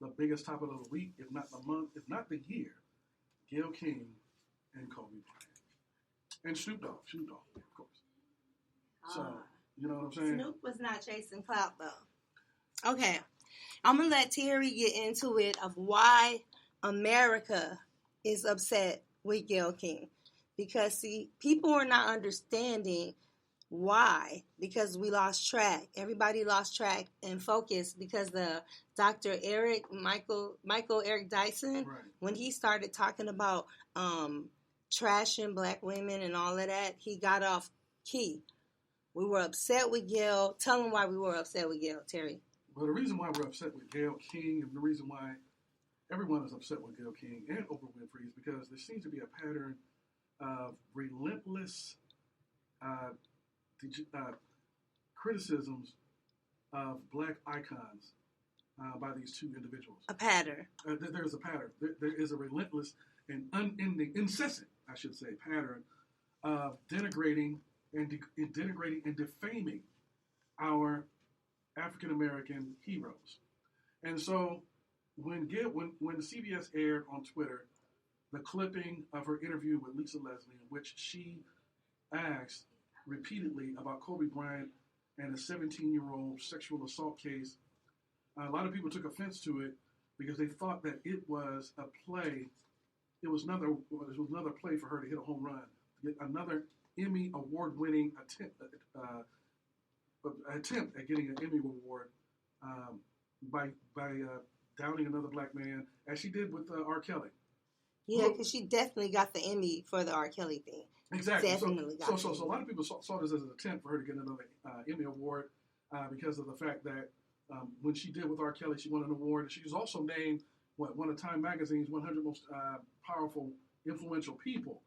the biggest topic of the week, if not the month, if not the year. Gayle King and Kobe Bryant. And Snoop Dogg, of course. So, you know what I'm saying? Snoop was not chasing clout, though. Okay. I'm going to let Terry get into it of why America is upset with Gayle King. Because, see, people are not understanding why. Because we lost track. Everybody lost track and focus because the Dr. Michael Eric Dyson, right. when he started talking about trashing black women and all of that, he got off key. We were upset with Gayle. Tell them why we were upset with Gayle, Terry. Well, the reason why we're upset with Gayle King and the reason why everyone is upset with Gayle King and Oprah Winfrey is because there seems to be a pattern of relentless criticisms of black icons by these two individuals. A pattern. There's a pattern. There is a relentless and unending, incessant, I should say, pattern of denigrating and defaming our African American heroes. And so when CBS aired on Twitter the clipping of her interview with Lisa Leslie, in which she asked repeatedly about Kobe Bryant and a 17-year-old sexual assault case, a lot of people took offense to it because they thought that it was a play. It was another play for her to hit a home run, to get another Emmy award-winning attempt at getting an Emmy award by downing another black man, as she did with R. Kelly. Yeah, because she definitely got the Emmy for the R. Kelly thing. Exactly. Definitely got so a lot of people saw this as an attempt for her to get another Emmy award because of the fact that when she did with R. Kelly, she won an award. And she was also named one of Time Magazine's 100 most powerful, influential people.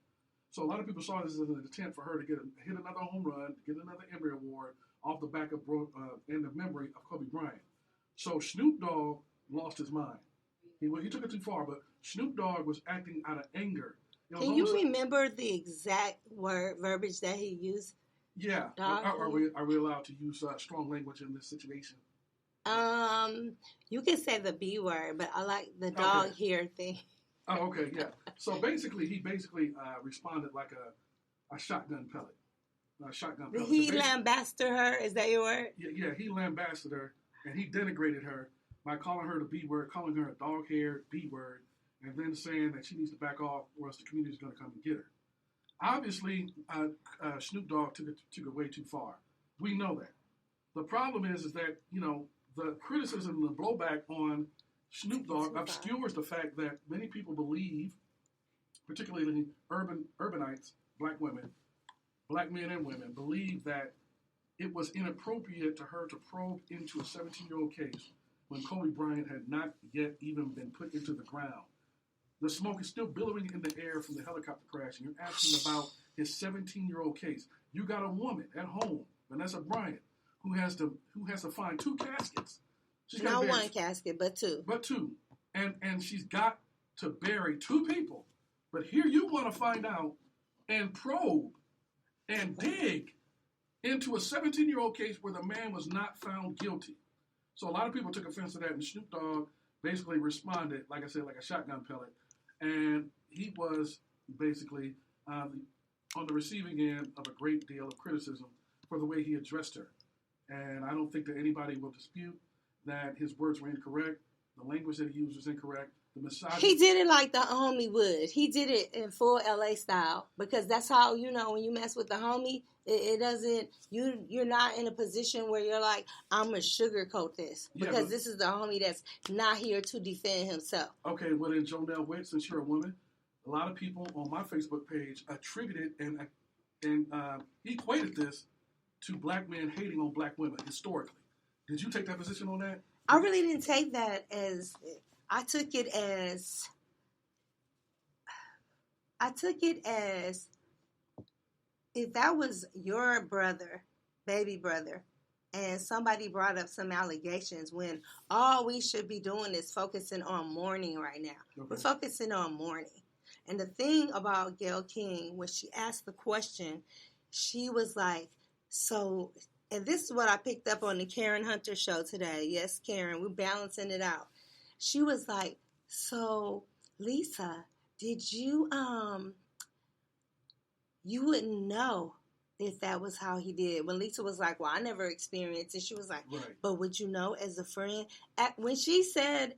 So a lot of people saw this as an attempt for her to hit another home run, get another Emmy award off the back of in the memory of Kobe Bryant. So Snoop Dogg lost his mind. He took it too far, but Snoop Dogg was acting out of anger. Can you remember the exact verbiage that he used? Yeah. Are we allowed to use strong language in this situation? You can say the B word, but I like the dog here thing. Oh, okay, yeah. So he responded like a shotgun pellet. Did he lambasted her? Is that your word? Yeah, he lambasted her, and he denigrated her by calling her the B word, calling her a dog-haired B word, and then saying that she needs to back off or else the community is going to come and get her. Obviously, Snoop Dogg took it way too far. We know that. The problem is that, the criticism and the blowback on Snoop Dogg obscures the fact that many people believe, particularly urbanites, black women, black men and women, believe that it was inappropriate to her to probe into a 17-year-old case when Kobe Bryant had not yet even been put into the ground. The smoke is still billowing in the air from the helicopter crash, and you're asking about his 17-year-old case. You got a woman at home, Vanessa Bryant, who has to find two caskets. Not one casket, but two. But two. And she's got to bury two people. But here you want to find out and probe and dig into a 17-year-old case where the man was not found guilty. So a lot of people took offense to that, and Snoop Dogg basically responded, like I said, like a shotgun pellet. And he was basically on the receiving end of a great deal of criticism for the way he addressed her. And I don't think that anybody will dispute that his words were incorrect. The language that he used was incorrect. The misogyny. He did it like the homie would. He did it in full LA style because that's how, when you mess with the homie, it doesn't, you're not in a position where you're like, I'm going to sugarcoat this because this is the homie that's not here to defend himself. Okay, well then, Jonelle Witt, since you're a woman, a lot of people on my Facebook page attributed and equated this to black men hating on black women historically. Did you take that position on that? I really didn't take that as... I took it as if that was your brother, baby brother, and somebody brought up some allegations when all we should be doing is focusing on mourning right now. Okay. We're focusing on mourning. And the thing about Gayle King, when she asked the question, she was like, and this is what I picked up on the Karen Hunter show today. Yes, Karen, we're balancing it out. she was like, so Lisa, did you you wouldn't know if that was how he did. When Lisa was like, well, I never experienced it. She was like, Right. but would you know as a friend? When she said,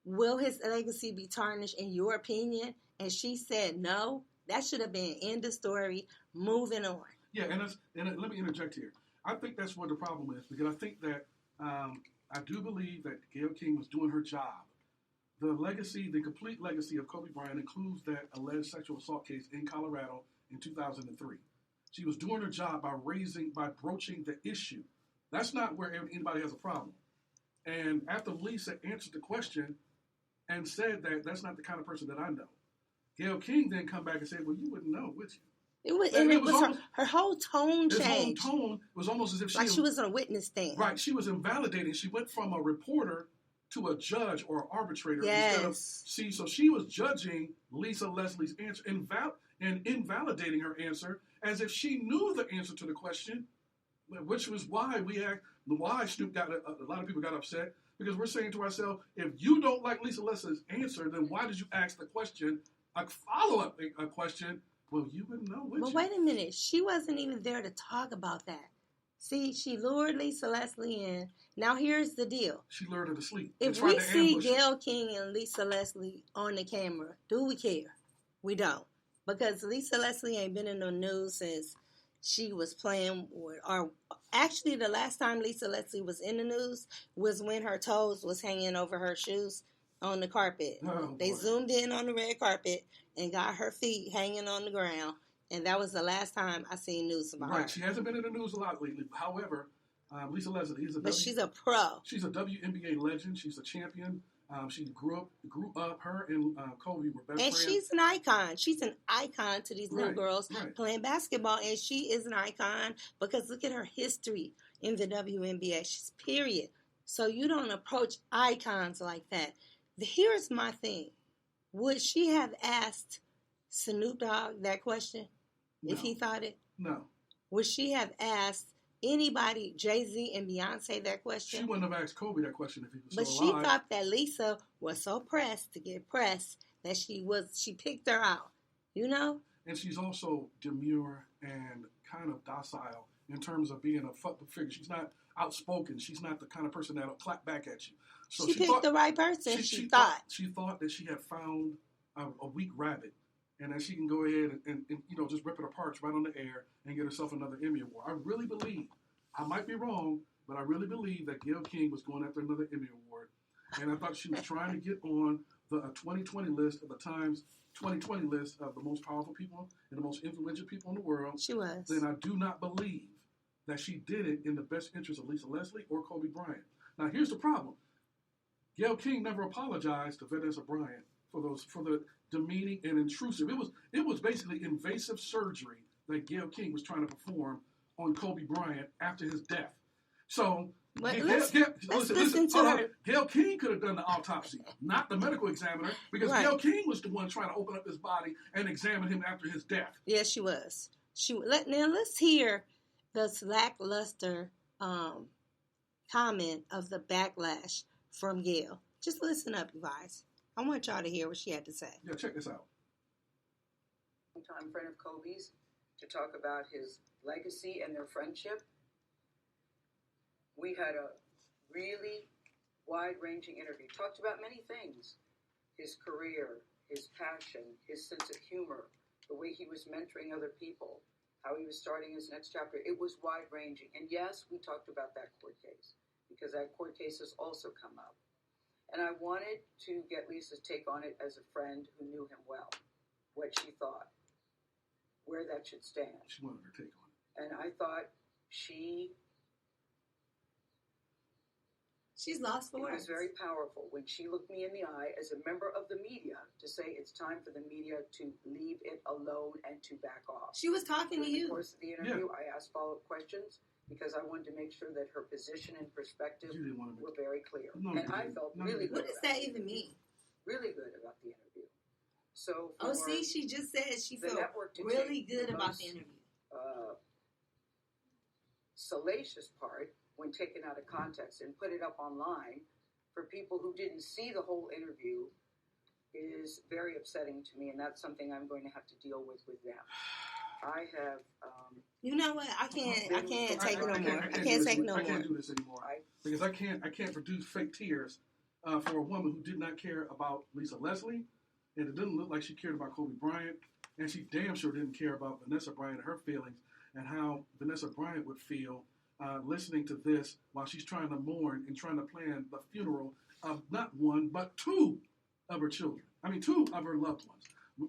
will his legacy be tarnished in your opinion? And she said no, that should have been end of story, moving on. Yeah, and let me interject here. I think that's what the problem is, because I think that I do believe that Gayle King was doing her job. The legacy, the complete legacy of Kobe Bryant includes that alleged sexual assault case in Colorado in 2003. She was doing her job by broaching the issue. That's not where anybody has a problem. And after Lisa answered the question and said that that's not the kind of person that I know, Gayle King then come back and said, well, you wouldn't know, would you? It was almost, her whole tone changed. Her whole tone was almost as if she was on a witness stand. Right, she was invalidating. She went from a reporter to a judge or an arbitrator. Yes. So she was judging Lisa Leslie's answer and invalidating her answer as if she knew the answer to the question, which was why Snoop got a lot of people got upset, because we're saying to ourselves, if you don't like Lisa Leslie's answer, then why did you ask the question, a follow-up question? Well, you wouldn't know, would you? But wait a minute. She wasn't even there to talk about that. See, she lured Lisa Leslie in. Now, here's the deal. She lured her to sleep. If we see Gayle King and Lisa Leslie on the camera, do we care? We don't. Because Lisa Leslie ain't been in the news since she was playing with, or actually the last time Lisa Leslie was in the news was when her toes was hanging over her shoes on the carpet. Oh, they boy. Zoomed in on the red carpet and got her feet hanging on the ground, and that was the last time I seen news about her. Right, she hasn't been in the news a lot lately. However, Lisa Leslie is she's a pro. She's a WNBA legend. She's a champion. She grew up. Her and Kobe were best friends. And she's an icon. She's an icon to these little girls playing basketball, and she is an icon because look at her history in the WNBA. She's period. So you don't approach icons like that. Here's my thing. Would she have asked Snoop Dogg that question if he thought it? No. Would she have asked anybody, Jay-Z and Beyonce, that question? She wouldn't have asked Kobe that question if he was but still alive. She thought that Lisa was so pressed to get pressed that she picked her out, you know? And she's also demure and kind of docile in terms of being a public figure. She's not outspoken. She's not the kind of person that'll clap back at you. So she picked the right person, she thought. She thought that she had found a weak rabbit, and that she can go ahead and just rip it apart right on the air and get herself another Emmy Award. I really believe, I might be wrong, but I really believe that Gayle King was going after another Emmy Award. And I thought she was trying to get on the 2020 list of the Times 2020 list of the most powerful people and the most influential people in the world. She was. Then I do not believe that she did it in the best interest of Lisa Leslie or Kobe Bryant. Now, here's the problem. Gayle King never apologized to Vanessa Bryant for the demeaning and intrusive. It was basically invasive surgery that Gayle King was trying to perform on Kobe Bryant after his death. So listen to her. Gayle King could have done the autopsy, not the medical examiner, because Gayle King was the one trying to open up his body and examine him after his death. Yes, she was. Now let's hear the lackluster comment of the backlash from Gayle. Just listen up, you guys. I want y'all to hear what she had to say. Yeah, check this out. Time friend of Kobe's to talk about his legacy and their friendship. We had a really wide-ranging interview. Talked about many things. His career, his passion, his sense of humor, the way he was mentoring other people, how he was starting his next chapter. It was wide-ranging. And yes, we talked about that court case, because that court case has also come up. And I wanted to get Lisa's take on it as a friend who knew him well, what she thought, where that should stand. She wanted her take on it. And I thought she's lost for It words. was very powerful when she looked me in the eye as a member of the media to say it's time for the media to leave it alone and to back off. She was talking to you. In the course of the interview, I asked follow-up questions because I wanted to make sure that her position and perspective were very clear. And I felt really good. What does that even mean? Really good about the interview. So she just said she felt really good about the interview. Salacious part, when taken out of context and put it up online, for people who didn't see the whole interview is very upsetting to me, and that's something I'm going to have to deal with them. I have. You know what? I can't take it no more. I can't take no more. I can't do this anymore because I can't produce fake tears for a woman who did not care about Lisa Leslie, and it didn't look like she cared about Kobe Bryant, and she damn sure didn't care about Vanessa Bryant and her feelings and how Vanessa Bryant would feel listening to this while she's trying to mourn and trying to plan the funeral of not one but two of her children. I mean, two of her loved ones,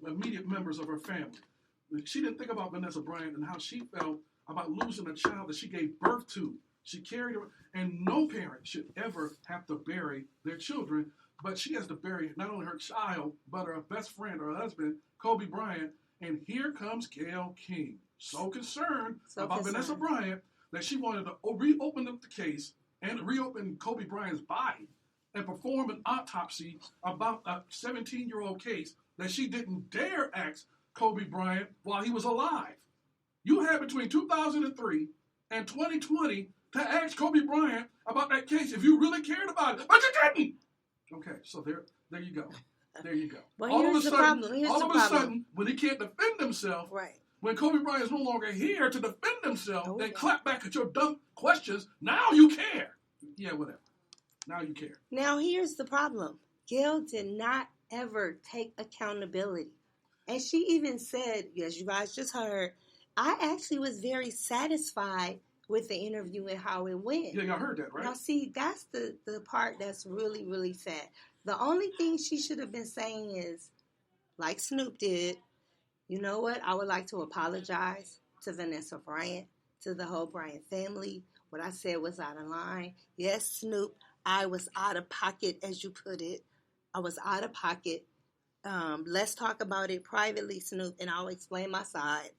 immediate members of her family. She didn't think about Vanessa Bryant and how she felt about losing a child that she gave birth to. She carried her, and no parent should ever have to bury their children, but she has to bury not only her child, but her best friend, her husband, Kobe Bryant. And here comes Gayle King, so concerned about Vanessa Bryant that she wanted to reopen up the case and reopen Kobe Bryant's body and perform an autopsy about a 17-year-old case that she didn't dare ask Kobe Bryant while he was alive. You had between 2003 and 2020 to ask Kobe Bryant about that case if you really cared about it, but you didn't. Okay, so there you go. There you go. Well, all of a sudden, when he can't defend himself, right? When Kobe Bryant is no longer here to defend himself and clap back at your dumb questions, now you care. Yeah, whatever. Now you care. Now here's the problem. Gayle did not ever take accountability. And she even said, as you guys just heard, I actually was very satisfied with the interview and how it went. Yeah, y'all heard that, right? Now, see, that's the part that's really, really sad. The only thing she should have been saying is, like Snoop did, you know what? I would like to apologize to Vanessa Bryant, to the whole Bryant family. What I said was out of line. Yes, Snoop, I was out of pocket, as you put it. I was out of pocket. Let's talk about it privately, Snoop, and I'll explain my side.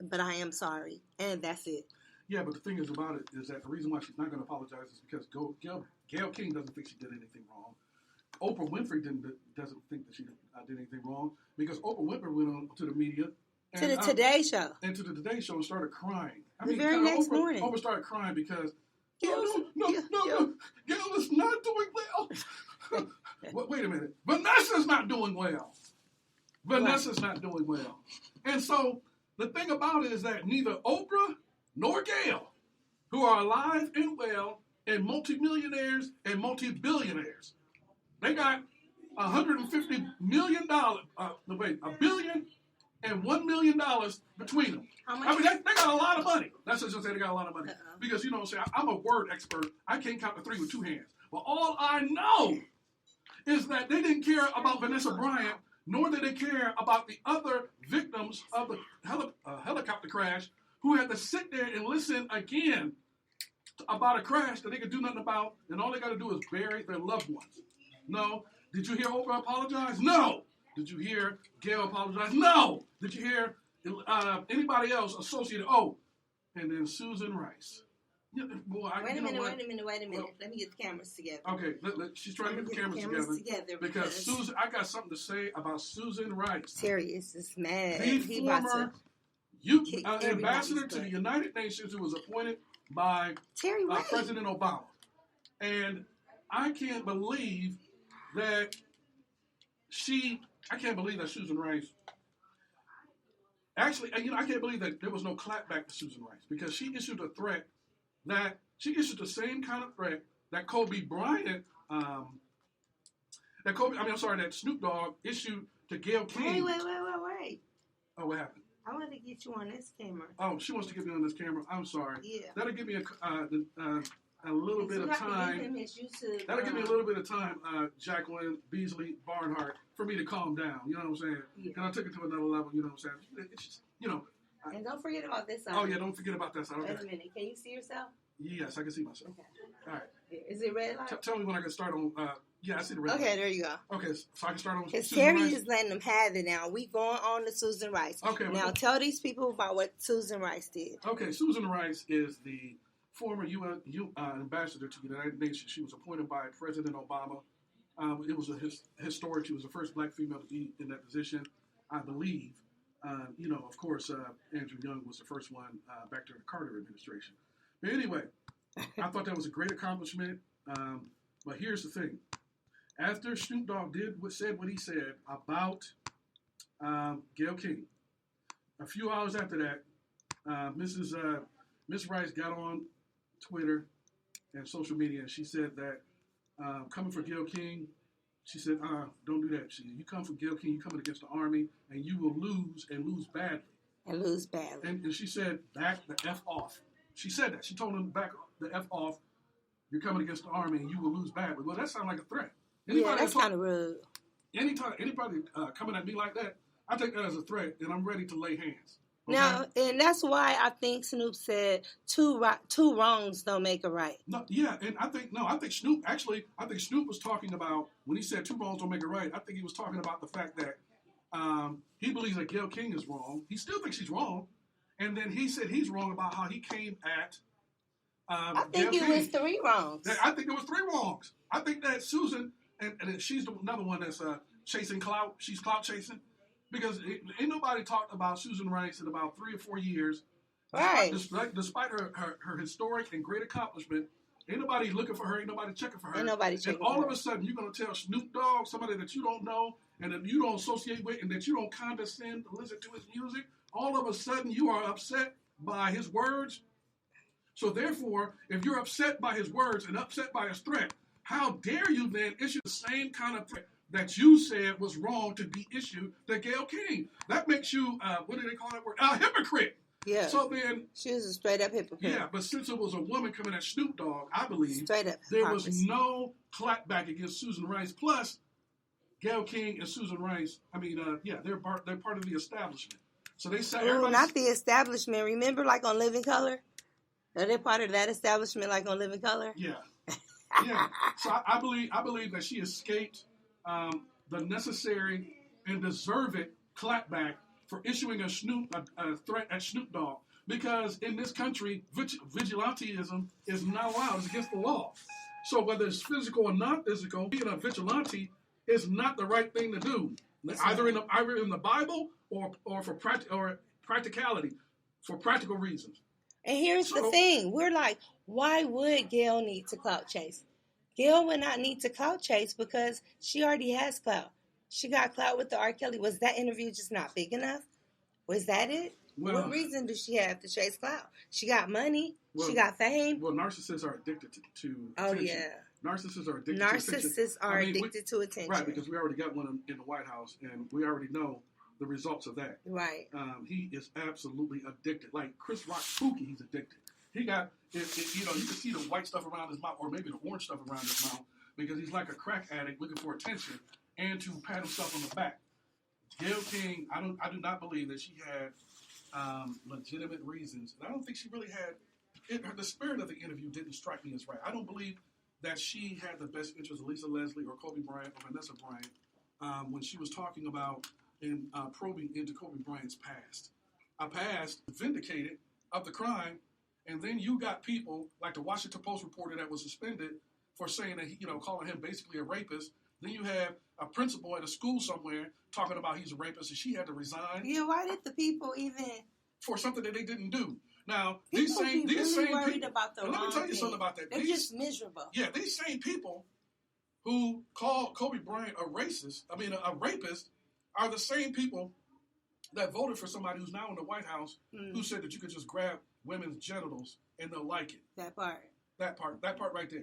But I am sorry, and that's it. Yeah, but the thing is about it is that the reason why she's not going to apologize is because Gayle King doesn't think she did anything wrong. Oprah Winfrey doesn't think that she did anything wrong because Oprah Winfrey went on to the media. To the Today Show. And to the Today Show and started crying. The very next morning. Oprah started crying because, no, Gayle is not doing well. Wait a minute. Vanessa's not doing well. Vanessa's not doing well. And so the thing about it is that neither Oprah nor Gayle, who are alive and well and multimillionaires and multi-billionaires, they got $150 million, $1 billion and $1 million between them. How much? I mean, they got a lot of money. That's just to say they got a lot of money. Because, you know what I'm saying, I'm a word expert. I can't count to 3 with 2 hands. But all I know is that they didn't care about Vanessa Bryant, nor did they care about the other victims of the helicopter crash who had to sit there and listen again about a crash that they could do nothing about, and all they got to do is bury their loved ones. No. Did you hear Oprah apologize? No. Did you hear Gayle apologize? No. Did you hear anybody else associated? Oh, and then Susan Rice. Yeah, boy, wait a minute. Well, let me get the cameras together. Okay, she's trying to get the cameras together because Susan. I got something to say about Susan Rice. Terry is just mad. The former ambassador to the United Nations who was appointed by President Obama. And I can't believe that Susan Rice, actually, I can't believe that there was no clapback to Susan Rice because she issued a threat the same kind of threat that Kobe Bryant, that Snoop Dogg issued to Gayle King. Wait. Oh, what happened? I want to get you on this camera. Oh, she wants to get me on this camera. I'm sorry. Yeah. That'll give me a little bit of time. That'll give me a little bit of time, Jacqueline Beasley Barnhart, for me to calm down. You know what I'm saying? Yeah. And I took it to another level. You know what I'm saying? It's just, and don't forget about this side. Oh, yeah, don't forget about that side. Okay. Wait a minute. Can you see yourself? Yes, I can see myself. Okay. All right. Is it red light? Tell me when I can start on. Yeah, I see the red light. Okay, there you go. Okay, so I can start on Because Susan Terry Rice? is letting them have it now. We going on to Susan Rice. Okay. Now tell these people about what Susan Rice did. Okay, Susan Rice is the former UN ambassador to the United Nations. She was appointed by President Obama. It was historic. She was the first black female to be in that position, I believe. Of course, Andrew Young was the first one back during the Carter administration. But anyway, I thought that was a great accomplishment. But here's the thing. after Snoop Dogg said what he said about Gayle King, a few hours after that, Miss Rice got on Twitter and social media, and she said that coming for Gayle King, she said, don't do that. You come for Gayle King, you coming against the Army, and you will lose and lose badly. And lose badly. And she said, back the F off. She said that. She told him, back the F off. You're coming against the Army, and you will lose badly. Well, that sounds like a threat. Yeah, that's kind of rude. Anytime anybody coming at me like that, I take that as a threat, and I'm ready to lay hands. Okay? Now, and that's why I think Snoop said two wrongs don't make a right. No, yeah, and I think Snoop was talking about, when he said two wrongs don't make a right, I think he was talking about the fact that he believes that Gayle King is wrong. He still thinks she's wrong. And then he said he's wrong about how he came at I think Gayle it King. was three wrongs. I think it was three wrongs. I think that Susan, and she's another one that's chasing clout. She's clout chasing. Because ain't nobody talked about Susan Rice in about 3 or 4 years. Right. Despite her historic and great accomplishment, ain't nobody looking for her. Ain't nobody checking for her. Ain't nobody checking and all for of her. a sudden, you're going to tell Snoop Dogg, somebody that you don't know and that you don't associate with and that you don't condescend to listen to his music, all of a sudden you are upset by his words. So therefore, if you're upset by his words and upset by his threat, how dare you then issue the same kind of threat that you said was wrong to be issued to Gayle King? That makes you, what do they call that word? A hypocrite. Yeah. So then, she was a straight up hypocrite. yeah, but since it was a woman coming at Snoop Dogg, I believe straight up there was no clapback against Susan Rice. Plus, Gayle King and Susan Rice, they're part of the establishment. So they said, not the establishment. Remember, like on Living Color? Are they part of that establishment, like on Living Color? Yeah, yeah. So I believe that she escaped the necessary and deserved clapback for issuing a threat at Snoop Dogg. Because in this country, vigilantism is not allowed. It's against the law. So whether it's physical or non-physical, being a vigilante is not the right thing to do. Either in the Bible or for practicality, for practical reasons. And here's the thing. We're like, why would Gayle need to clout chase? Gayle would not need to clout chase because she already has clout. She got clout with the R. Kelly. Was that interview just not big enough? Was that it? Well, what reason does she have to chase clout? She got money. She got fame. Well, narcissists are addicted to oh, attention. yeah. Narcissists are addicted to attention. Narcissists are addicted to attention. Right, because we already got one in the White House, and we already know the results of that. Right. He is absolutely addicted. Like Chris Rock Spooky, he's addicted. He got, you can see the white stuff around his mouth, or maybe the orange stuff around his mouth, because he's like a crack addict looking for attention and to pat himself on the back. Gayle King, I do not believe that she had legitimate reasons, and I don't think she really had. The spirit of the interview didn't strike me as right. I don't believe that she had the best interest of Lisa Leslie or Kobe Bryant or Vanessa Bryant when she was talking about and probing into Kobe Bryant's past. A past vindicated of the crime, and then you got people like the Washington Post reporter that was suspended for saying that calling him basically a rapist. Then you have a principal at a school somewhere talking about he's a rapist, and she had to resign. Yeah, why did the people even for something that they didn't do? Now these same people. About the let me tell you something about that. They're just miserable. Yeah, these same people who call Kobe Bryant a rapist, are the same people that voted for somebody who's now in the White House who said that you could just grab women's genitals and they'll like it. That part right there.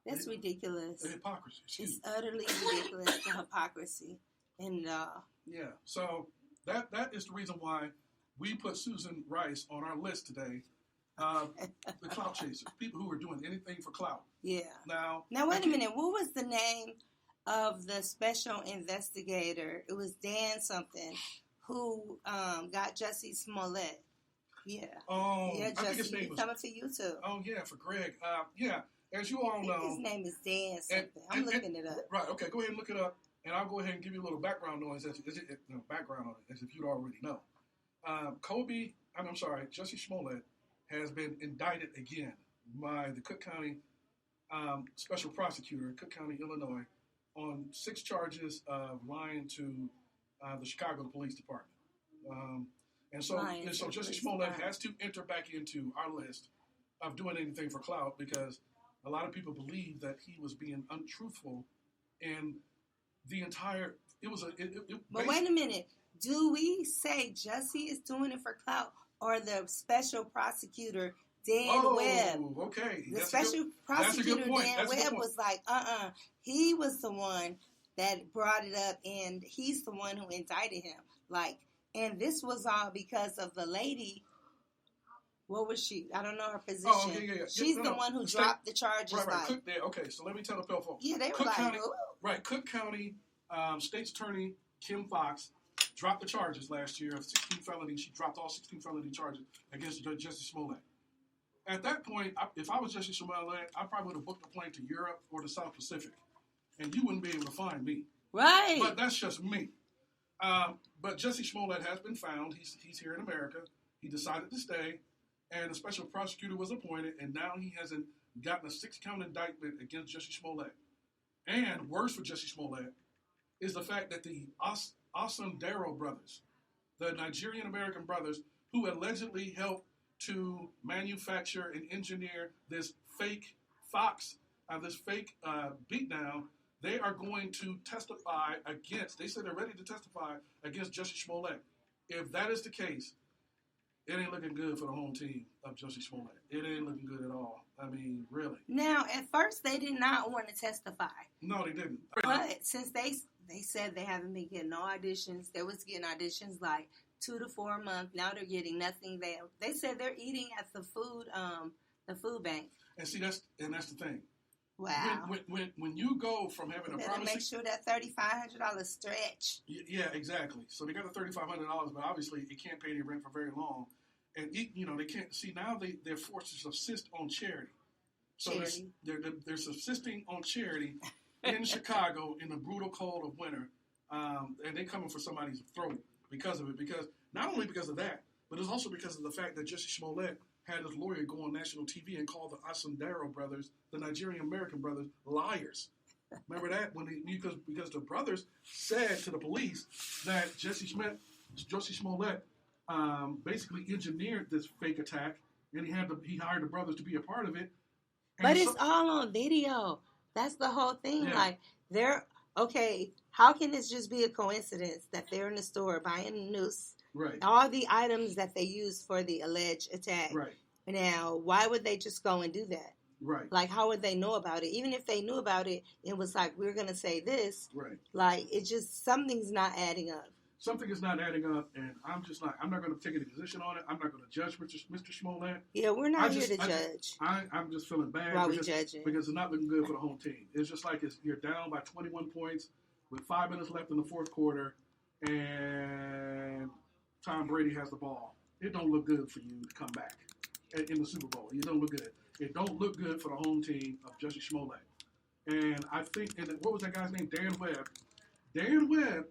That's ridiculous. The hypocrisy. It's utterly ridiculous, the hypocrisy. And yeah, so that is the reason why we put Susan Rice on our list today. The Clout Chasers, people who are doing anything for clout. Yeah. Now wait a minute. What was the name of the special investigator? It was Dan something who got Jussie Smollett. Yeah. Oh, yeah, I think his Jussie, name was coming for you too. Oh yeah, for Greg. Yeah, as you all know, his name is Dan something. I'm looking it up. Right. Okay. Go ahead and look it up, and I'll go ahead and give you a little background noise background on it, as if you'd already know. Jussie Smollett has been indicted again by the Cook County special prosecutor, Cook County, Illinois, on 6 charges of lying to the Chicago Police Department. So Jussie Smollett has to enter back into our list of doing anything for clout because a lot of people believe that he was being untruthful and the entire it was a. But wait a minute. Do we say Jussie is doing it for clout, or the special prosecutor Dan Webb? Okay. The special prosecutor Dan Webb was like, he was the one that brought it up, and he's the one who indicted him. Like, and this was all because of the lady. What was she? I don't know her position. Oh, okay, yeah. She's the one who dropped the charges. Right. Okay, so let me tell the folks. Yeah, they were Cook like, County, ooh. right? Cook County State's Attorney Kim Foxx dropped the charges last year of 16 felonies. She dropped all 16 felony charges against Jussie Smollett. At that point, if I was Jussie Smollett, I probably would have booked a plane to Europe or the South Pacific, and you wouldn't be able to find me. Right. But that's just me. But Jussie Smollett has been found. He's here in America. He decided to stay, and a special prosecutor was appointed, and now he hasn't gotten a 6-count indictment against Jussie Smollett. And worse for Jussie Smollett is the fact that the Asundaro brothers, the Nigerian-American brothers, who allegedly helped to manufacture and engineer this fake Fox, this fake beatdown, they are going to testify against, they said they're ready to testify against Jussie Smollett. If that is the case, it ain't looking good for the home team of Jussie Smollett. It ain't looking good at all. I mean, really. Now, at first, they did not want to testify. No, they didn't. But since they said they haven't been getting no auditions, they was getting auditions like 2 to 4 a month. Now they're getting nothing. They said they're eating at the food bank. And see, that's the thing. Wow. When you go from having a promise, make sure that $3,500 stretch. Yeah, exactly. So they got the $3,500, but obviously it can't pay their rent for very long, and they can't see now. They're forced to subsist on charity. So they're subsisting on charity in Chicago in the brutal cold of winter, and they're coming for somebody's throat because of it. Because not only because of that, but it's also because of the fact that Jussie Smollett had his lawyer go on national TV and call the Asundaro brothers, the Nigerian-American brothers, liars. Remember that? Because the brothers said to the police that Jussie Smollett basically engineered this fake attack, and he hired the brothers to be a part of it. But it's all on video. That's the whole thing. Yeah. Like, how can this just be a coincidence that they're in the store buying a noose? Right. All the items that they used for the alleged attack. Right. Now, why would they just go and do that? Right. Like, how would they know about it? Even if they knew about it, it was like, we're going to say this. Right. Like, something's not adding up. Something is not adding up, and I'm not going to take any position on it. I'm not going to judge Mr. Smollett. Yeah, we're not here to judge. I'm just feeling bad. Why we judging? Because it's not looking good for the home team. It's just like you're down by 21 points with 5 minutes left in the fourth quarter, and Tom Brady has the ball. It don't look good for you to come back in the Super Bowl. You don't look good. It don't look good for the home team of Jussie Smollett. And I think, what was that guy's name? Dan Webb. Dan Webb,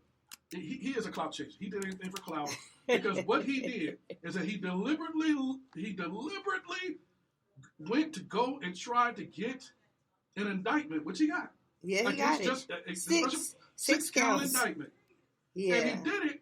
he is a clout chaser. He did anything for clout because what he did is that he deliberately went to go and try to get an indictment, which he got. Yeah, he got it. Just six count indictment. Yeah. And he did it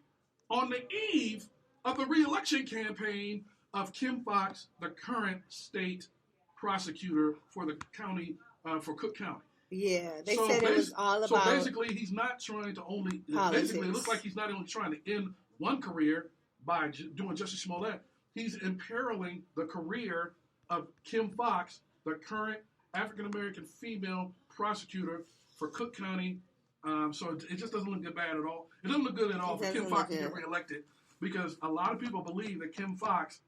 on the eve of the re-election campaign of Kim Foxx, the current state prosecutor for the county, for Cook County. Yeah, they said it was all about. So basically, he's not trying to only. Politics. Basically, it looks like he's not only trying to end one career by doing Jussie Smollett. He's imperiling the career of Kim Foxx, the current African American female prosecutor for Cook County. So it just doesn't look bad at all. It doesn't look good at all for Kim Foxx to get reelected because a lot of people believe that Kim Foxx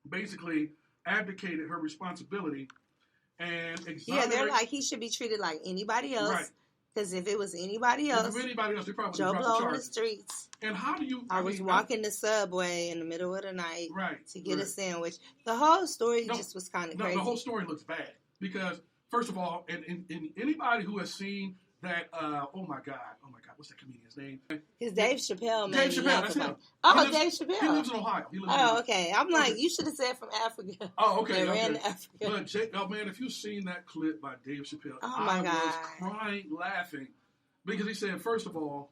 basically abdicated her responsibility and they're like he should be treated like anybody else. Right. Because if it was anybody else, they probably Joe dropped Blow the on the streets. And how do you? I was walking the subway in the middle of the night to get a sandwich. The whole story just was kind of crazy. The whole story looks bad because first of all, and anybody who has seen that, oh my God, what's that comedian's name? It's Dave Chappelle, man. Dave Chappelle, that's him. Dave Chappelle. He lives in Ohio. Okay. I'm like, you should have said from Africa. Oh, okay. They ran to Africa. But man, if you've seen that clip by Dave Chappelle, I was crying, laughing because he said, first of all,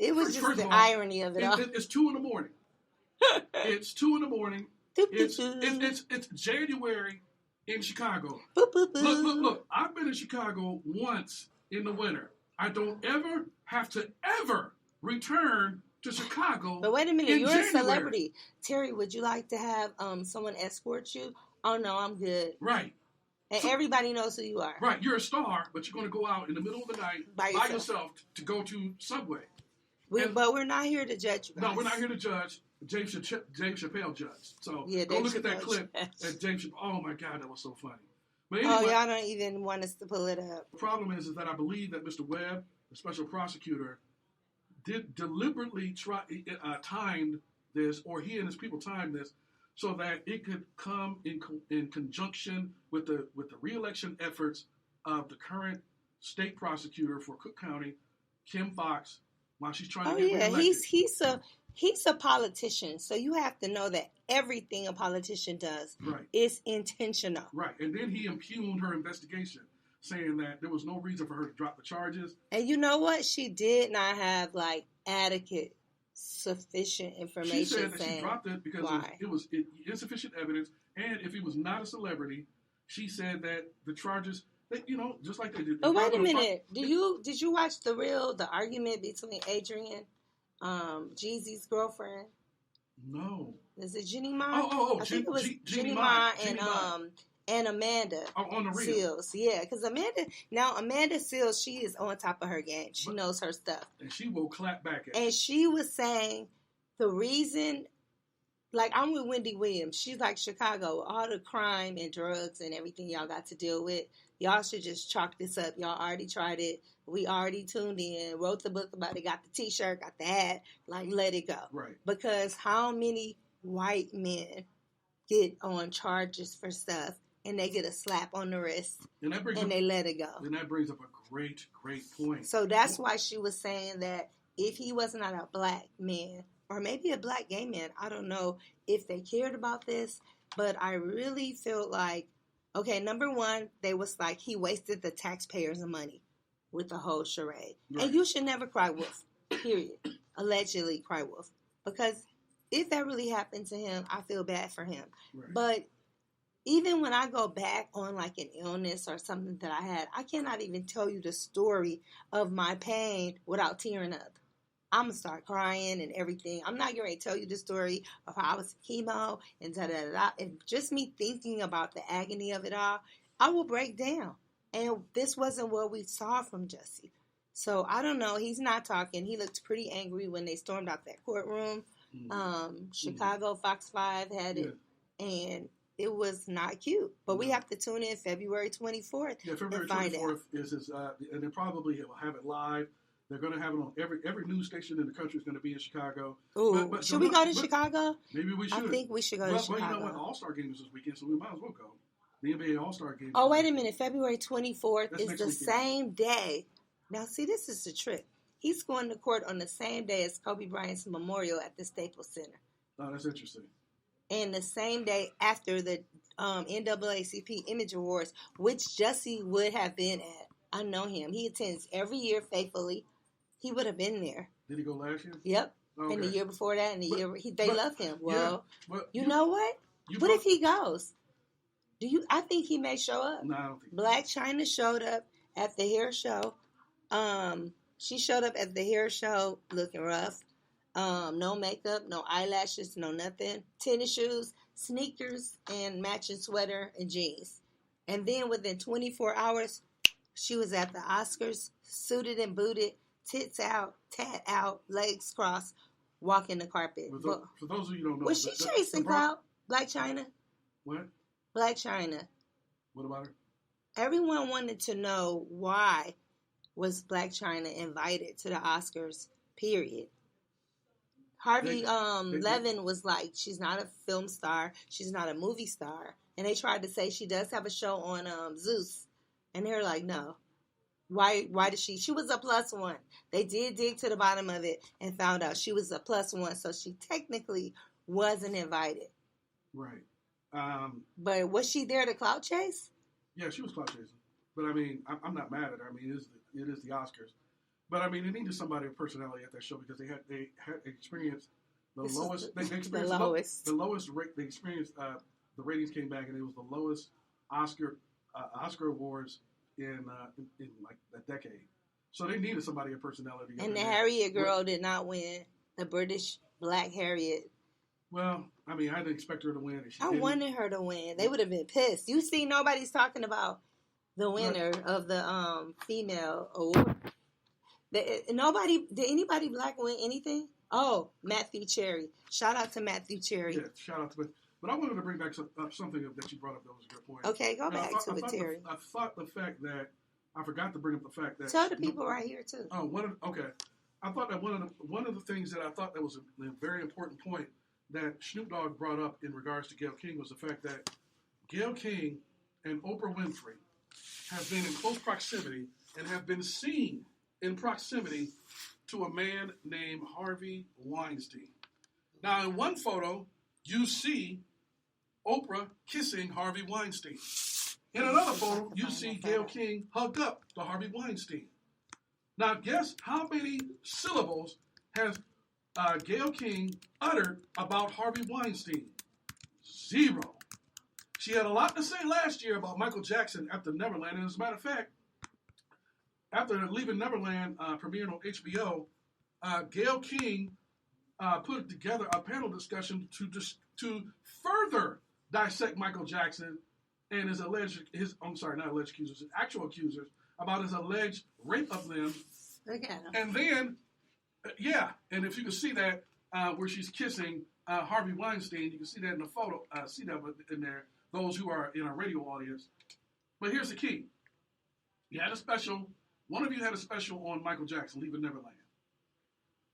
it was just the irony of it all. It's 2 a.m. It's 2 a.m. It's January in Chicago. Boop, boop, boop. Look. I've been in Chicago once in the winter. I don't ever have to ever return to Chicago. But wait a minute, you're January. a celebrity. Terry, would you like to have someone escort you? Oh, no, I'm good. Right. And everybody knows who you are. Right. You're a star, but you're going to go out in the middle of the night by yourself to go to Subway. But we're not here to judge you guys. No, we're not here to judge. Dave Chappelle judged. So yeah, go look at that clip. And Dave Chappelle, oh my God, that was so funny. But anyway, y'all don't even want us to pull it up. The problem is that I believe that Mr. Webb, the special prosecutor, did deliberately timed this, or he and his people timed this, so that it could come in conjunction with the re-election efforts of the current state prosecutor for Cook County, Kim Foxx, while she's trying to get reelected. He's a politician, so you have to know that everything a politician does is intentional. Right, and then he impugned her investigation, saying that there was no reason for her to drop the charges. And you know what? She did not have adequate, sufficient information. She said that she dropped it because it was insufficient evidence, and if he was not a celebrity, she said that the charges, just like they did. But wait a minute, did you watch the argument between Adrian, Jeezy's girlfriend? No. Is it Jenny Ma? I think it was Jenny Ma and Amanda on the reel. Seals. Yeah, because Amanda Seals, she is on top of her game. She knows her stuff. And she will clap back at And she was saying the reason, I'm with Wendy Williams. She's like, Chicago, all the crime and drugs and everything y'all got to deal with, y'all should just chalk this up. Y'all already tried it. We already tuned in, wrote the book about it, got the t-shirt, got the hat, let it go. Right. Because how many white men get on charges for stuff and they get a slap on the wrist and they let it go? And that brings up a great, great point. So that's why she was saying that if he was not a black man, or maybe a black gay man, I don't know if they cared about this, but I really feel like, okay, number one, they was like, he wasted the taxpayers' money with the whole charade. Right. And you should never cry wolf, period. Allegedly cry wolf. Because if that really happened to him, I feel bad for him. Right. But even when I go back on an illness or something that I had, I cannot even tell you the story of my pain without tearing up. I'm going to start crying and everything. I'm not going to tell you the story of how I was in chemo and da-da-da-da. And just me thinking about the agony of it all, I will break down. And this wasn't what we saw from Jussie. So, I don't know. He's not talking. He looked pretty angry when they stormed out that courtroom. Chicago, Fox 5 had it. And it was not cute. But we have to tune in February 24th. Yeah, February 24th is his, and they probably will have it live. They're going to have it on every news station in the country is going to be in Chicago. Ooh, should we go to Chicago? Maybe we should. I think we should go to Chicago. Well, you know what? The All-Star game is this weekend, so we might as well go. The NBA All-Star game. Oh, wait a minute. February 24th is the same day. Now, see, this is the trick. He's going to court on the same day as Kobe Bryant's memorial at the Staples Center. Oh, that's interesting. And the same day after the NAACP Image Awards, which Jussie would have been at. I know him. He attends every year faithfully. He would have been there. Did he go last year? Yep. Okay. And the year before that, and they love him. Well, yeah, you know what? What if he goes? I think he may show up. No, I don't think. Black China showed up at the hair show. She showed up at the hair show looking rough. No makeup, no eyelashes, no nothing. Tennis shoes, sneakers, and matching sweater and jeans. And then within 24 hours, she was at the Oscars, suited and booted, tits out, tat out, legs crossed, walking the carpet. For those of you who don't know, was she chasing Clout? Black China? What? Black China. What about her? Everyone wanted to know why was Black China invited to the Oscars, period. Harvey Levin was like, she's not a film star, she's not a movie star. And they tried to say she does have a show on Zeus. And they're like, no. Why did she was a +1. They did dig to the bottom of it and found out she was a +1, so she technically wasn't invited. Right. But was she there to clout chase? Yeah, she was clout chasing. But I mean, I'm not mad at her. I mean, it is the Oscars. But I mean, they needed somebody with personality at that show because they had experienced the lowest. They experienced the lowest rate. They experienced the ratings came back and it was the lowest Oscar awards in like a decade. So they needed somebody of personality. And the Harriet girl did not win. The British Black Harriet. Well, I mean, I didn't expect her to win. I wanted her to win. They would have been pissed. You see, nobody's talking about the winner of the female award. Did anybody black win anything? Oh, Matthew Cherry. Shout out to Matthew Cherry. Yeah, shout out to Matthew. But I wanted to bring back something that you brought up that was a good point. Okay, go back to it, Terry. I thought the fact that I forgot to bring up the fact that tell the people right here too. Oh, I thought that one of the things that I thought that was a very important point that Snoop Dogg brought up in regards to Gayle King was the fact that Gayle King and Oprah Winfrey have been in close proximity and have been seen in proximity to a man named Harvey Weinstein. Now, in one photo, you see Oprah kissing Harvey Weinstein. In another photo, you see Gayle King hugged up to Harvey Weinstein. Now, guess how many syllables has Gayle King uttered about Harvey Weinstein? 0. She had a lot to say last year about Michael Jackson after Neverland. And as a matter of fact, after Leaving Neverland premiering on HBO, Gayle King put together a panel discussion to further dissect Michael Jackson and his actual accusers about his alleged rape of them. Look at him. And then, and if you can see that where she's kissing Harvey Weinstein, you can see that in the photo. See that in there. Those who are in our radio audience. But here's the key: one of you had a special on Michael Jackson, Leaving Neverland.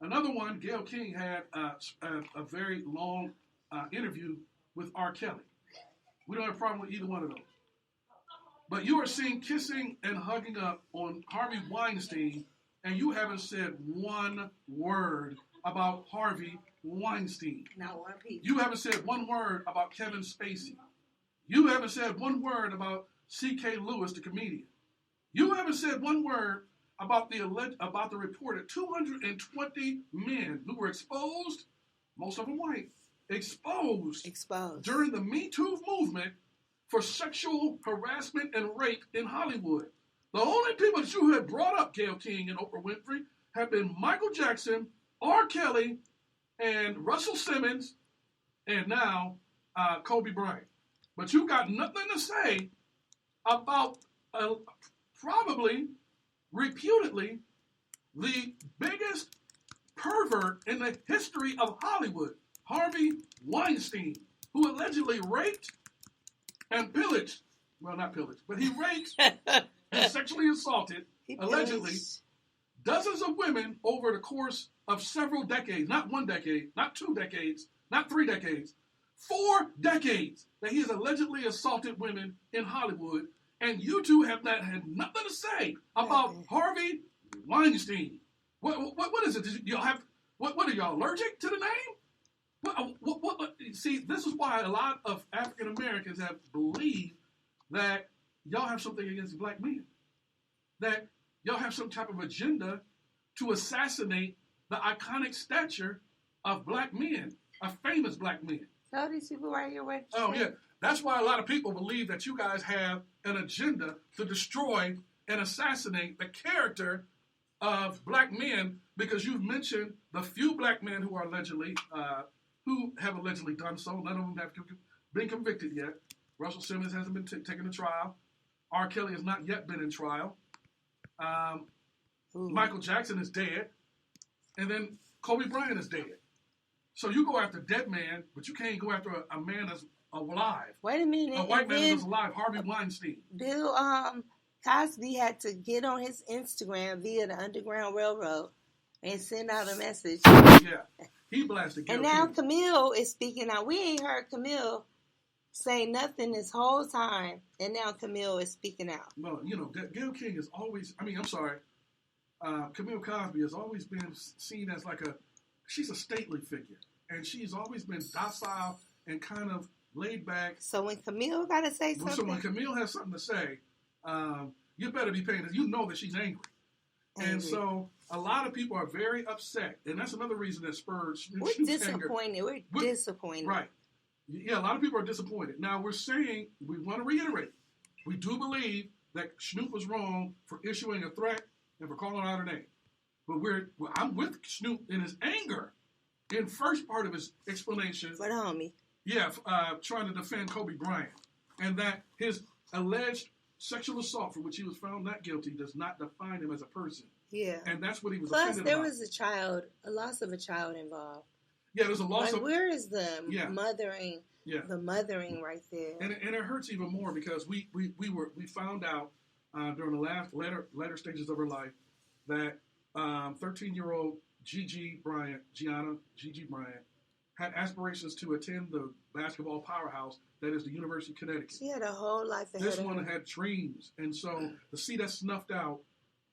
Another one, Gayle King had a very long interview with R. Kelly. We don't have a problem with either one of those. But you are seen kissing and hugging up on Harvey Weinstein, and you haven't said one word about Harvey Weinstein. Not one piece. You haven't said one word about Kevin Spacey. You haven't said one word about C.K. Lewis, the comedian. You haven't said one word about the reported 220 men who were exposed, most of them white, exposed during the Me Too movement for sexual harassment and rape in Hollywood. The only people that you have brought up, Gayle King and Oprah Winfrey, have been Michael Jackson, R. Kelly, and Russell Simmons, and now Kobe Bryant. But you got nothing to say about probably, reputedly, the biggest pervert in the history of Hollywood, Harvey Weinstein, who allegedly raped and pillaged, well, not pillaged, but he raped and sexually assaulted, allegedly, dozens of women over the course of several decades, not 1 decade, not 2 decades, not 3 decades, 4 decades that he has allegedly assaulted women in Hollywood, and you two have not had nothing to say about Harvey Weinstein. What is it? What are y'all allergic to the name? See, this is why a lot of African Americans have believed that y'all have something against black men. That y'all have some type of agenda to assassinate the iconic stature of black men, of famous black men. Tell these people right here what yeah. That's why a lot of people believe that you guys have an agenda to destroy and assassinate the character of black men, because you've mentioned the few black men who are who have allegedly done so. None of them have been convicted yet. Russell Simmons hasn't been taken to trial. R. Kelly has not yet been in trial. Michael Jackson is dead. And then Kobe Bryant is dead. So you go after dead man, but you can't go after a man that's alive. Wait a minute. A white man that's alive, Harvey Weinstein. Bill Cosby had to get on his Instagram via the Underground Railroad and send out a message. Yeah. He blasted Gayle And now King. Camille is speaking out. We ain't heard Camille say nothing this whole time, and now Camille is speaking out. Well, Gayle King is always, Camille Cosby has always been seen as she's a stately figure. And she's always been docile and kind of laid back. So when Camille got to say something. So when Camille has something to say, you better be paying attention. You know that she's angry. And so a lot of people are very upset. And that's another reason that spurred Snoop's anger. We're disappointed. Right. Yeah, a lot of people are disappointed. Now, we're saying, we want to reiterate, we do believe that Snoop was wrong for issuing a threat and for calling out her name. But I'm with Snoop in his anger in first part of his explanation. For the homie. Yeah, trying to defend Kobe Bryant. And that his alleged sexual assault for which he was found not guilty does not define him as a person. Yeah. And that's what he was Plus, offended there about. was a loss of a child involved. Yeah, there's a loss like, of... Where is the mothering? Yeah. The mothering right there. And it hurts even more because we found out during the later stages of her life that 13-year-old Gianna Bryant, had aspirations to attend the basketball powerhouse that is the University of Connecticut. She had a whole life ahead This of one her. had dreams, and so to see that snuffed out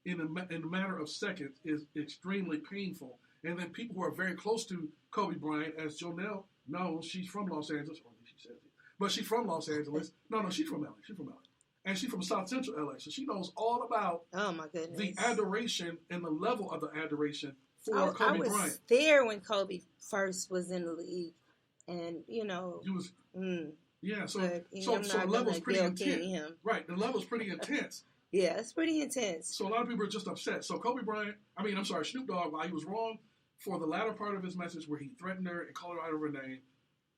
in a matter of seconds is extremely painful. And then people who are very close to Kobe Bryant, as Jonelle knows, she's from Los Angeles, or she says it, but she's from Los Angeles. No, she's from LA. She's from LA. And she's from South Central LA, so she knows all about oh my goodness, the adoration and the level of the adoration for Kobe I was Bryant. there when Kobe first was in the league, and you know, You was yeah. So but, so the level's pretty Gayle intense, King him. right? The level's pretty intense. Yeah, it's pretty intense. So a lot of people are just upset. So Snoop Dogg, while he was wrong for the latter part of his message where he threatened her and called her out of her name,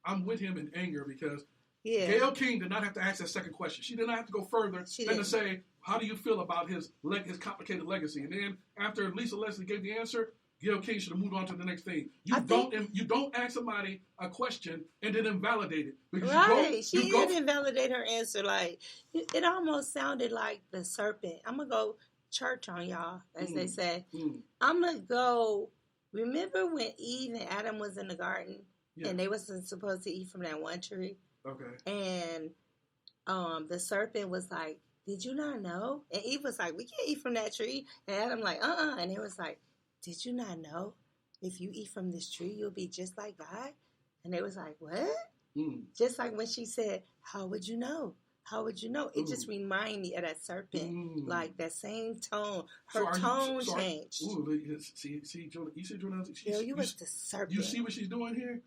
I'm with him in anger because Gayle King did not have to ask that second question. She did not have to go further than to say, how do you feel about his complicated legacy? And then after Lisa Leslie gave the answer, Gayle King should have moved on to the next thing. You don't ask somebody a question and then invalidate it. Because she didn't invalidate her answer. Like, it almost sounded like the serpent. I'm going to go church on y'all, as they say. I'm going to go, remember when Eve and Adam was in the garden and they wasn't supposed to eat from that one tree? Okay. And the serpent was like, did you not know? And Eve was like, we can't eat from that tree. And Adam like, And it was like, did you not know? If you eat from this tree, you'll be just like God? And they was like, what? Just like when she said, how would you know? How would you know? It just reminded me of that serpent. Like that same tone. Her tone changed. See, you see, Jonelle? You was the serpent. You see what she's doing here?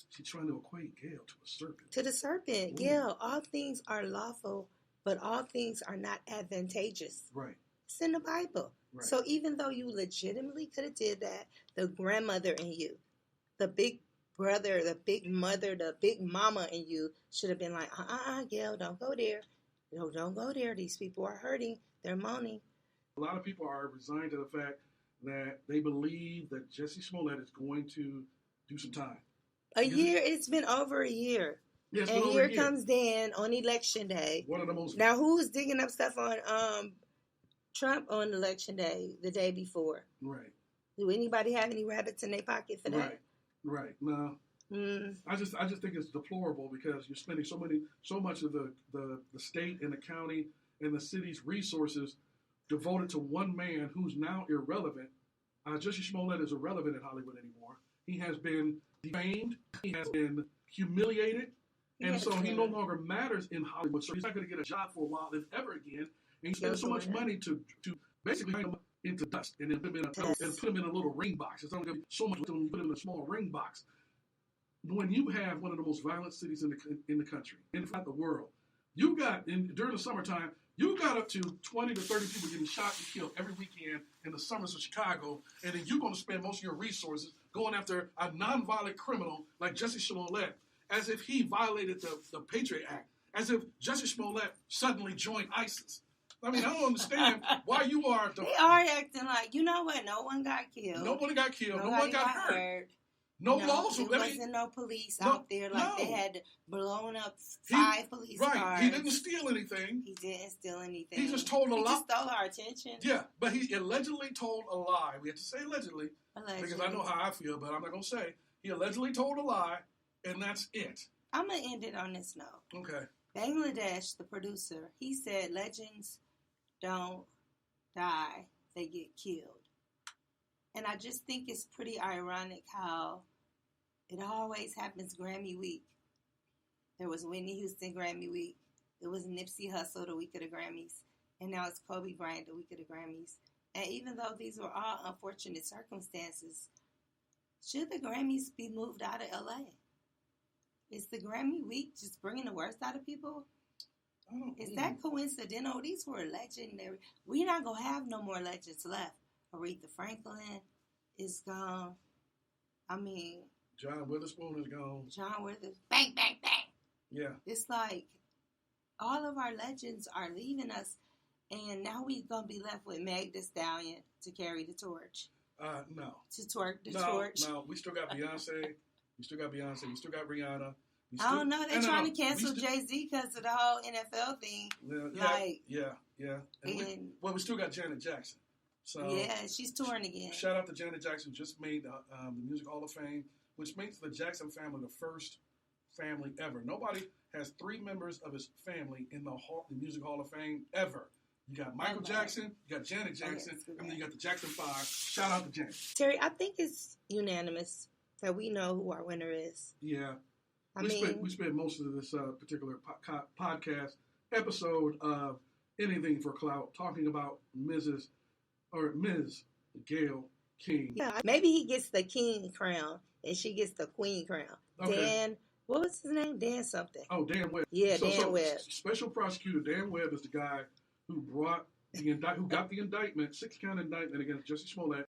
She's trying to equate Gayle to a serpent. To the serpent. Gayle, all things are lawful, but all things are not advantageous. Right. It's in the Bible. Right. So even though you legitimately could have did that, the grandmother in you, the big brother, the big mother, the big mama in you should have been like, Gayle, don't go there. No, don't go there. These people are hurting. They're moaning. A lot of people are resigned to the fact that they believe that Jussie Smollett is going to do some time. A year? It's been over a year. Yeah, and here comes Dan on election day. One of the most... Now, who's digging up stuff on Trump on election day, the day before? Right. Do anybody have any rabbits in their pocket for that? Right. No. I just think it's deplorable because you're spending so much of the state and the county and the city's resources devoted to one man who's now irrelevant. Jussie Smollett is irrelevant in Hollywood anymore. He has been defamed. He has been humiliated. And so he no longer matters in Hollywood. So he's not going to get a job for a while, if ever again. And he spends so much money to basically make him into dust and then put him in a little ring box. It's only going to be so much when you put him in a small ring box. When you have one of the most violent cities in the country, if not the world, you got during the summertime, you got up to 20 to 30 people getting shot and killed every weekend in the summers of Chicago, and then you're going to spend most of your resources going after a nonviolent criminal like Jussie Smollett, as if he violated the Patriot Act, as if Jussie Smollett suddenly joined ISIS. I mean, I don't understand why you are... They are acting like, you know what, no one got killed. Nobody got killed. No one got hurt. No laws. There wasn't no police out there like they had blown up 5 police cars. Right. He didn't steal anything. He didn't steal anything. He just told a lie. He just stole our attention. Yeah, but he allegedly told a lie. We have to say allegedly. Because I know how I feel, but I'm not going to say. He allegedly told a lie, and that's it. I'm going to end it on this note. Okay. Bangladesh, the producer, he said legends don't die, they get killed. And I just think it's pretty ironic how it always happens Grammy week. There was Whitney Houston Grammy week. There was Nipsey Hussle the week of the Grammys. And now it's Kobe Bryant the week of the Grammys. And even though these were all unfortunate circumstances, should the Grammys be moved out of LA? Is the Grammy week just bringing the worst out of people? Is that coincidental? These were legendary. We're not going to have no more legends left. Aretha Franklin is gone. I mean, John Witherspoon is gone. John Witherspoon. Bang, bang, bang. Yeah. It's like all of our legends are leaving us, and now we're going to be left with Meg Thee Stallion to carry the torch. No. To twerk the torch. No, we still got Beyonce. We still got Rihanna. I don't know. They're trying to cancel Jay-Z because of the whole NFL thing. Yeah. And we still got Janet Jackson. So yeah, she's touring again. Shout out to Janet Jackson, who just made the Music Hall of Fame, which makes the Jackson family the first family ever. Nobody has 3 members of his family in the Music Hall of Fame ever. You got Michael Jackson, you got Janet Jackson, and then you got the Jackson 5. Shout out to Janet. Terry, I think it's unanimous that we know who our winner is. Yeah. We spent most of this particular podcast episode of Anything for Clout talking about Ms. Gayle King. Yeah, maybe he gets the king crown and she gets the queen crown. Okay. Dan, what was his name? Dan something. Oh, Dan Webb. Yeah, Dan Webb. Special prosecutor Dan Webb is the guy who got the indictment, 6-count indictment against Jussie Smollett.